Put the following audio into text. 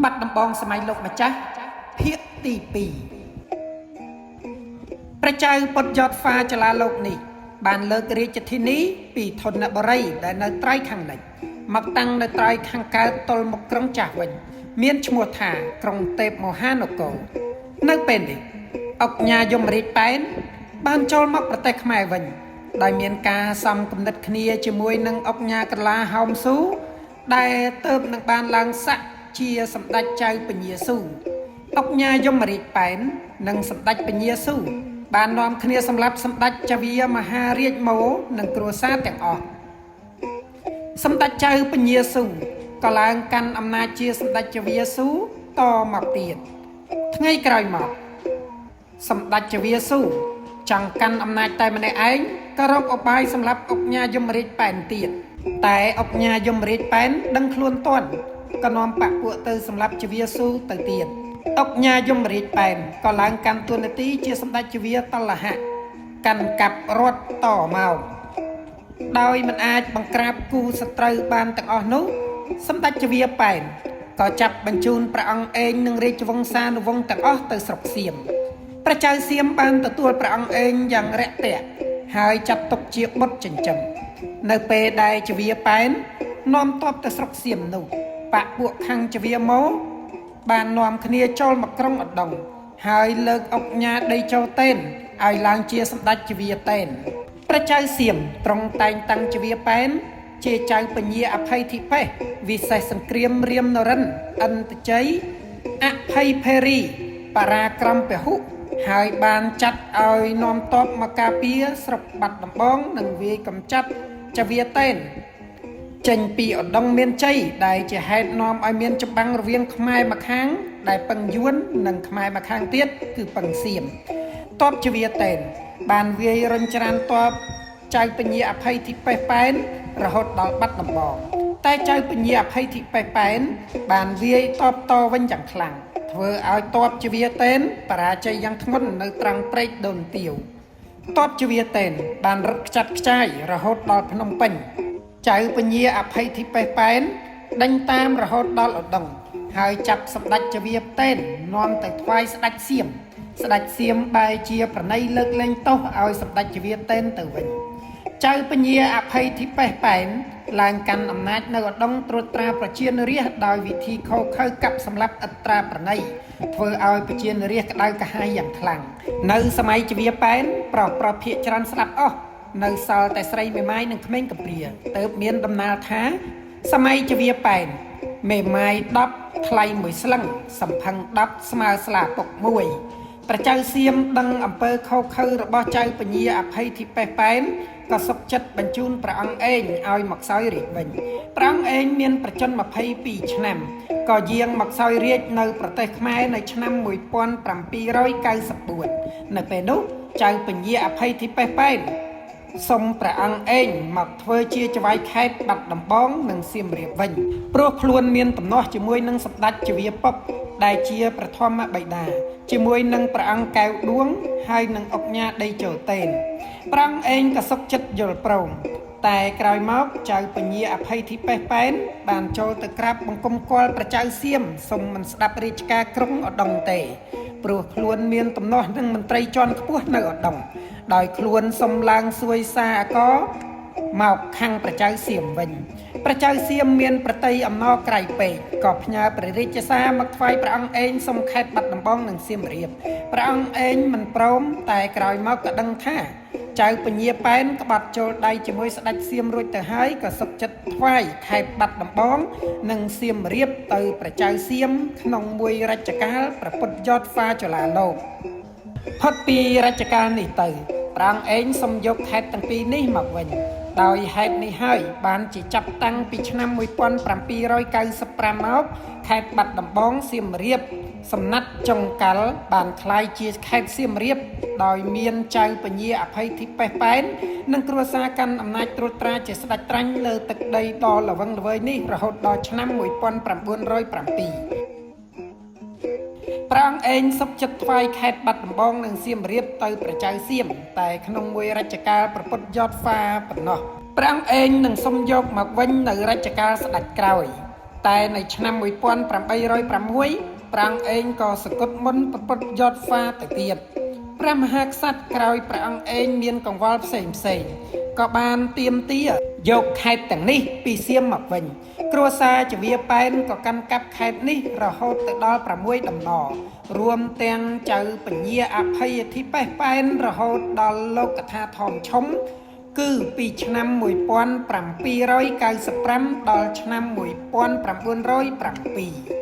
បាត់ដំបងសម័យលោកម្ចាស់ភាគទី2ព្រះចៅពុទ្ធយត់ហ្វាចលាលោកនេះបានលើករាជធានីពីធនបុរីដែលនៅត្រើយខាងលិចមកតាំងនៅត្រើយខាងកើតទល់មុខក្រុងចាស់វិញមានឈ្មោះថាក្រុងទេពមហានគរនៅពេលនេះអុកញ៉ាយមរាជប៉ែនបានចូលមកប្រទេសខ្មែរវិញដោយមានការសំគំនិតគ្នាជាមួយនឹងអុកញ៉ាក្រឡាហោមស៊ូដែលទៅនឹងបានឡើងស័ក្តិជាសម្ដេចចៅពញាស៊ូអុកញ៉ាយមរាជប៉ែននិងសម្ដេចពញាស៊ូបាននាំគ្នាសម្លាប់សម្ដេចចវាមហារាជមោនិងគ្រួសារទាំងអស់សម្ដេចចៅពញាស៊ូក៏ឡើងកាន់អំណាចជាសម្ដេចចវាស៊ូតមកទៀតថ្ងៃក្រោយមកសម្ដេចចវាស៊ូចង់កាន់អំណាចតែម្នាក់ឯងក៏រកឧបាយសម្រាប់អុកញ៉ាយមរាជប៉ែនទៀតតែអុកញ៉ាយមរាជប៉ែនដឹងខ្លួនទាន់ក៏នាំបកពួកទៅសម្រាប់ចវាស៊ូទៅទៀតអុកញ៉ាយមរាជប៉ែនក៏ឡើងកាន់តួនាទីជាសម្ដេចចវាតលហៈកាន់កាប់រត់តមកដោយមិនអាចបង្ក្រាបគូសត្រូវបានទាំងអស់នោះសម្ដេចចវាប៉ែនក៏ចាប់បញ្ជូនព្រះអង្គឯងនិងរាជវង្សានុវង្សទាំងអស់ទៅស្រុកសៀមព្រះចៅសៀមបានទទួលព្រះអង្គឯងយ៉ាងរាក់ទាក់ហើយចាត់ទុកជាបុត្រចិញ្ចឹមនៅពេលដែលចវាប៉ែននាំទ័ពទៅស្រុកសៀមនោះបកពួកខាងចវាមកបាននាំគ្នាចូលមកក្រុងឧដុង្គហើយលើកអុកញ៉ាដីចូលតេនឲ្យឡើងជាសម្ដេចចវាតេនព្រះចៅសៀមទ្រង់តែងតាំងចវាប៉ែនជាចៅពញាអភ័យធិបេសវិសេសសង្គ្រាមរាមនរិនអន្តជ័យអភ័យភេរីបរាក្រមពហុហើយបានចាត់ឲ្យនាំទ័ពមកការពារស្រុកបាត់ដំបងនិងវាយកម្ចាត់ចវាតេនចេញពីឧដុង្គមានជ័យដែលជាហេតុនាំឲ្យមានចម្បាំងរវាងខ្មែរម្ខាងដែលពឹងយួននិងខ្មែរម្ខាងទៀតគឺពឹងសៀមទ័ពចវាតេនបានវាយរញច្រានទ័ពចៅពញាអភ័យធិបេសប៉ែនរហូតដល់បាត់ដំបងតែចៅពញាអភ័យធិបេសប៉ែនបានវាយតបតវិញយ៉ាងខ្លាំងធ្វើឲ្យទ័ពចវាតេនបរាជ័យយ៉ាងធ្ងន់នៅត្រង់ព្រែកដូនទាវទ័ពចវាតេនបានរត់ខ្ចាត់ខ្ចាយរហូតដល់ភ្នំពេញចៅពញាអភ័យធិបេសប៉ែនដេញតាមរហូតដល់ឧដុង្គហើយចាប់សម្ដេចចវាតេននាំទៅថ្វាយស្ដេចសៀមស្ដេចសៀមបែរជាប្រណីលើកលែងទោសឲ្យសម្ដេចចវាតេនទៅវិញចៅពញាអភ័យធិបេសប៉ែនឡើងកាន់អំណាចនៅឧដុង្គត្រួតត្រាប្រជានរាស្ត្រដោយវិធីខុសខើកាប់សម្លាប់ឥត្រាប្រណីធ្វើឲ្យប្រជានរាស្ត្រក្តៅកាហាយយ៉ាងខ្លាំងនៅសម័យចវាប៉ែនប្រុសភាគច្រើនស្លាប់អស់នៅសល់តែស្រីមេម៉ាយនិងក្មេងកំព្រាទើបមានដំណើរថាសម័យចវាប៉ែនមេម៉ាយ10ថ្លៃ1ស្លឹងសំផឹង10ស្មើស្លាពុក1ព្រះចៅសៀមដឹងអំពើខុសខើរបស់ចៅពញាអភ័យធិបេសប៉ែនក៏សុខចិត្តបញ្ជូនព្រះអង្គឯងឲ្យមកសោយរាជវិញព្រះអង្គឯងមានប្រជញ្ញ22ឆ្នាំក៏យាងមកសោយរាជនៅប្រទេសខ្មែរនៅឆ្នាំ1794នៅពេលនោះចៅពញាអភ័យធិបេសប៉ែនសូមព្រះអង្គឯងមកធ្វើជាចៅហ្វាយខេត្តបាត់ដំបងនិងសៀមរាបវិញព្រោះខ្លួនមានទំនាស់ជាមួយនឹងសម្ដេចចវាពុកដែលជាប្រធមបិតាជាមួយនឹងព្រះអង្គកែវដួងហើយនឹងអុកញ៉ាដីចូលតេនព្រះអង្គឯងក៏សុខចិត្តយល់ព្រមតែក្រោយមកចៅពញាអភ័យធិបេសប៉ែនបានចូលទៅក្រាបបង្គំគាល់ព្រះចៅសៀមសូមមិនស្ដាប់រាជការក្រុងឧដុង្គទេព្រោះខ្លួនមានទំនាស់នឹងមន្ត្រីជាន់ខ្ពស់នៅឧដុង្គដោយខ្លួនសុំឡើងសួយសារអកមកខាងព្រះចៅសៀមវិញព្រះចៅសៀមមានប្រតិយអំណរក្រៃពេកក៏ផ្ញើព្រះរាជសារមកថ្វាយព្រះអង្គឯងសុំខេត្តបាត់ដំបងនិងសៀមរាបព្រះអង្គឯងមិនព្រមតែក្រោយមកក៏ដឹងថាចៅពញាប៉ែនក្បត់ចូលដៃជាមួយស្ដេចសៀមរួចទៅហើយក៏សុខចិត្តថ្វាយខេត្តបាត់ដំបងនិងសៀមរាបទៅព្រះចៅសៀមក្នុងមួយរជ្ជកាលព្រះពុទ្ធយត់ហ្វាចលាលោកផុតពីរជ្ជកាលនេះទៅព្រះអង្គឯងសូមយកខេត្តទាំងពីរនេះមកវិញដោយហេតុនេះហើយបានជាចាប់តាំងពីឆ្នាំ1795មកខេត្តបាត់ដំបងសៀមរាបសំណាត់ចុងកាល់បានក្លាយជាខេត្តសៀមរាបដោយមានចៅពញាអភ័យធិបេសប៉ែននិងគ្រួសារកាន់អំណាចត្រួតត្រាជាស្ដេចត្រាញ់លើទឹកដីដ៏ល្វឹងល្វើយនេះរហូតដល់ឆ្នាំ1907ព្រះអង្គឯងសុខចិត្តថ្វាយខេត្តបាត់ដំបងនិងសៀមរាបទៅព្រះចៅសៀមតែក្នុងមួយរជ្ជកាលព្រះពុទ្ធយត់ហ្វាប៉ុណ្ណោះព្រះអង្គឯងនឹងសុំយកមកវិញនៅរជ្ជកាលស្ដេចក្រោយ តែនៅឆ្នាំ1806ព្រះអង្គឯងក៏សគត់មុនប្រពុតយត់ហ្វាទៅទៀតព្រះមហាក្សត្រក្រោយព្រះអង្គឯងមានកង្វល់ផ្សេងក៏បានទាមទារយកខេត្តទាំងនេះពីសៀមមកវិញគ្រួសារចវាប៉ែនក៏កាន់កាប់ខេត្តនេះរហូតទៅដល់6ដំណរួមទាំងចៅពញាអភ័យអធិបេសប៉ែនរហូតដល់លោកកថាធម្មឈុំគឺពីឆ្នាំ1795ដល់ឆ្នាំ1907